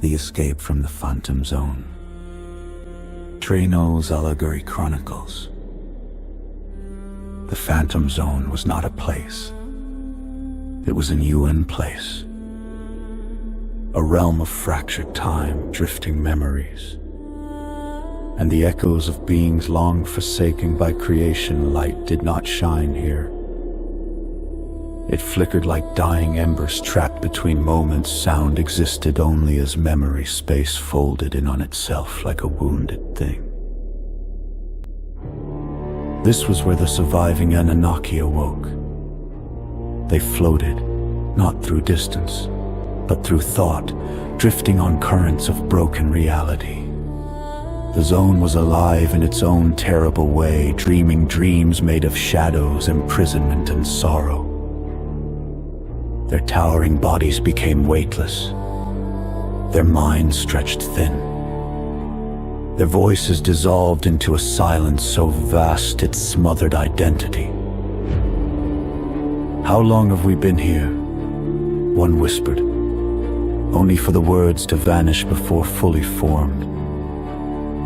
The Escape from the Phantom Zone. Trey knows Allegory Chronicles. The Phantom Zone was not a place. It was an UN place. A realm of fractured time, drifting memories, and the echoes of beings long forsaken by creation. Light did not shine here. It flickered like dying embers trapped between moments. Sound existed only as memory. Space folded in on itself like a wounded thing. This was where the surviving Anunnaki awoke. They floated, not through distance, but through thought, drifting on currents of broken reality. The zone was alive in its own terrible way, dreaming dreams made of shadows, imprisonment, and sorrow. Their towering bodies became weightless. Their minds stretched thin. Their voices dissolved into a silence so vast it smothered identity. "How long have we been here?" one whispered, only for the words to vanish before fully formed.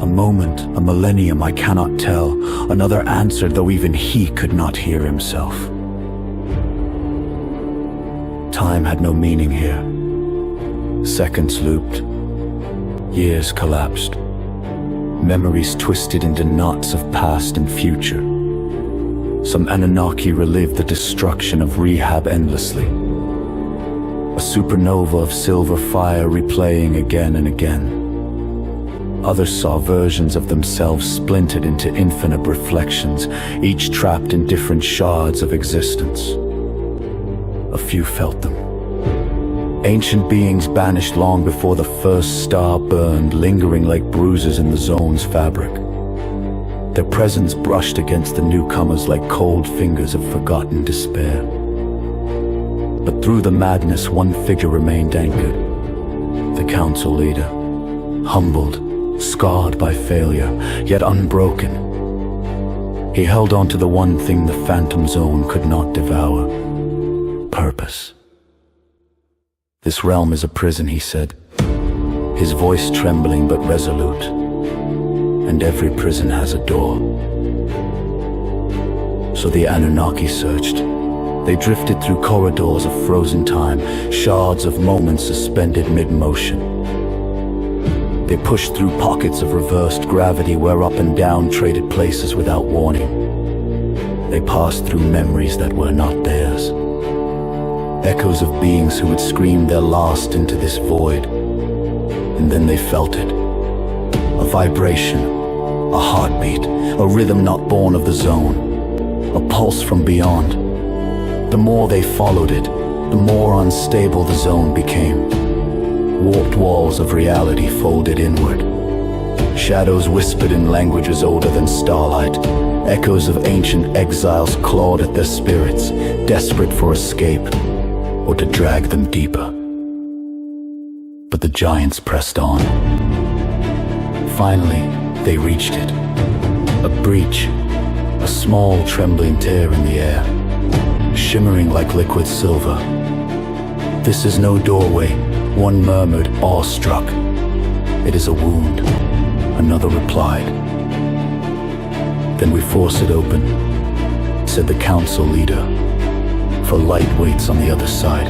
"A moment, a millennium, I cannot tell," another answered, though even he could not hear himself. Time had no meaning here. Seconds looped. Years collapsed. Memories twisted into knots of past and future. Some Anunnaki relived the destruction of Rehab endlessly. A supernova of silver fire replaying again and again. Others saw versions of themselves splintered into infinite reflections, each trapped in different shards of existence. A few felt them. Ancient beings banished long before the first star burned, lingering like bruises in the zone's fabric. Their presence brushed against the newcomers like cold fingers of forgotten despair. But through the madness, one figure remained anchored. The council leader, humbled, scarred by failure, yet unbroken. He held on to the one thing the Phantom Zone could not devour: purpose. "This realm is a prison," he said, his voice trembling but resolute. "And every prison has a door." So the Anunnaki searched. They drifted through corridors of frozen time, shards of moments suspended mid-motion. They pushed through pockets of reversed gravity where up and down traded places without warning. They passed through memories that were not theirs. Echoes of beings who had screamed their last into this void. And then they felt it. A vibration, a heartbeat, a rhythm not born of the zone, a pulse from beyond. The more they followed it, the more unstable the zone became. Warped walls of reality folded inward. Shadows whispered in languages older than starlight. Echoes of ancient exiles clawed at their spirits, desperate for escape, or to drag them deeper. But the giants pressed on. Finally, they reached it. A breach, a small trembling tear in the air, shimmering like liquid silver. "This is no doorway," one murmured, awestruck. "It is a wound," another replied. "Then we force it open," said the council leader, "for light waits on the other side."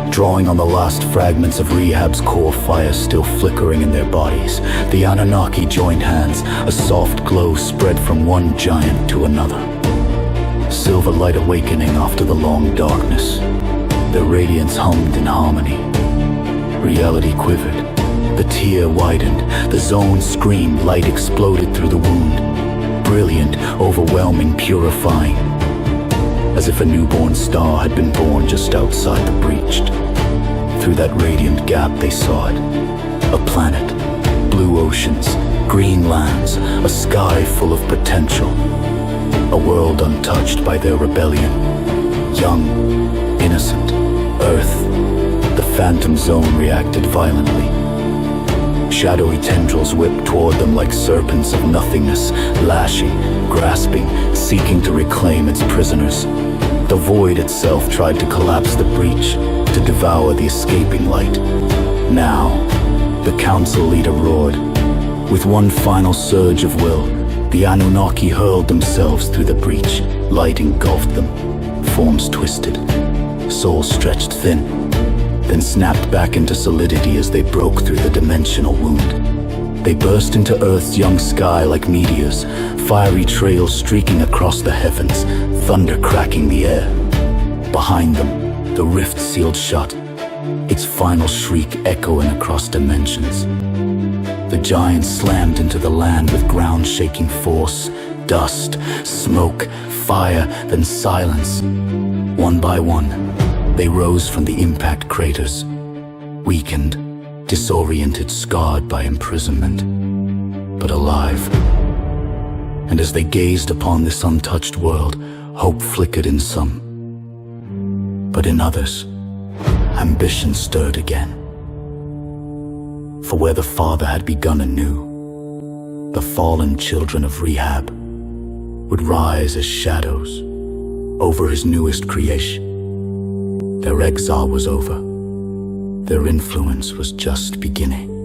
Drawing on the last fragments of Rehab's core fire still flickering in their bodies, the Anunnaki joined hands. A soft glow spread from one giant to another. Silver light awakening after the long darkness. Their radiance hummed in harmony. Reality quivered. The tear widened. The zone screamed. Light exploded through the wound. Brilliant, overwhelming, purifying. As if a newborn star had been born just outside the breach. Through that radiant gap they saw it. A planet, blue oceans, green lands, a sky full of potential. A world untouched by their rebellion. Young, innocent, Earth. The Phantom Zone reacted violently. Shadowy tendrils whipped toward them like serpents of nothingness, lashing, grasping, seeking to reclaim its prisoners. The void itself tried to collapse the breach, to devour the escaping light. Now, the council leader roared. With one final surge of will, the Anunnaki hurled themselves through the breach. Light engulfed them, forms twisted, souls stretched thin, then snapped back into solidity as they broke through the dimensional wound. They burst into Earth's young sky like meteors, fiery trails streaking across the heavens, thunder cracking the air. Behind them, the rift sealed shut, its final shriek echoing across dimensions. The giants slammed into the land with ground-shaking force, dust, smoke, fire, then silence. One by one, they rose from the impact craters, weakened, disoriented, scarred by imprisonment, but alive. And as they gazed upon this untouched world, hope flickered in some. But in others, ambition stirred again. For where the Father had begun anew, the fallen children of Rehab would rise as shadows over his newest creation. Their exile was over. Their influence was just beginning.